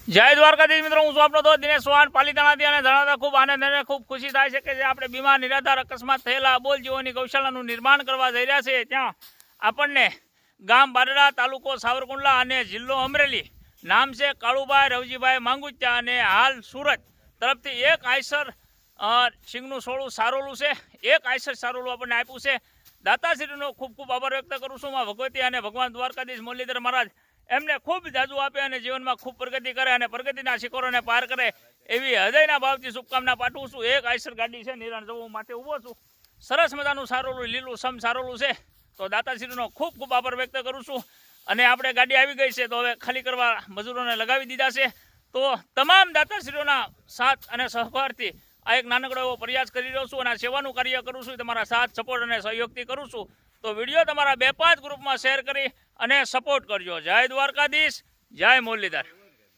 જય દ્વારકાધીશ મિત્રો, હું છું આપણો દોસ્ત દિનેશ ચૌહાણ પાલીતાણાથી અને જણાવતા ખૂબ આનંદ અને ખૂબ ખુશી થાય છે કે જે આપણે બીમાર નિરાધાર અકસ્માત થયેલા અબોલ જીવોની ગૌશાળાનું નિર્માણ કરવા જઈ રહ્યા છે ત્યાં આપણને ગામ બારડા, તાલુકો સાવરકુંડલા અને જિલ્લો અમરેલી, નામ છે કાળુભાઈ રવજીભાઈ માંગુચા અને હાલ સુરત તરફથી એક આઈસર સિંગનું સોળું સારોલું છે, એક આઈસર સારોલું આપણને આપ્યું છે। દાતાશ્રીનો ખૂબ ખૂબ આભાર વ્યક્ત કરું છું। માં ભગવતી અને ભગવાન દ્વારકાધીશ મુરલીધર મહારાજ એમને ખૂબ જાજુ આપે અને જીવનમાં ખૂબ પ્રગતિ કરે અને પ્રગતિના શિખરોને પાર કરે એવી હૃદયના ભાવથી શુભકામના પાઠવું છું। એક આઈસર ગાડી છે, નિરાણ જવું માટે ઊભો છું। સરસ મજાનું સારોલું લીલું સમ સારોલું છે, તો દાતાશ્રીનો ખૂબ ખૂબ આભાર વ્યક્ત કરું છું। અને આપણે ગાડી આવી ગઈ છે, તો હવે ખાલી કરવા મજૂરોને લગાવી દીધા છે। તો તમામ દાતાશ્રીઓના સાથ અને સહકારથી આ એક નાનકડો એવો પ્રયાસ કરી રહ્યો છું અને આ સેવાનું કાર્ય કરું છું। તમારા સાથ, સપોર્ટ અને સહયોગથી કરું છું। તો વિડીયો તમારા 2-5 ગ્રુપમાં શેર કરી અને સપોર્ટ કરજો। જય દ્વારકાધીશ, જય મુરલીધર।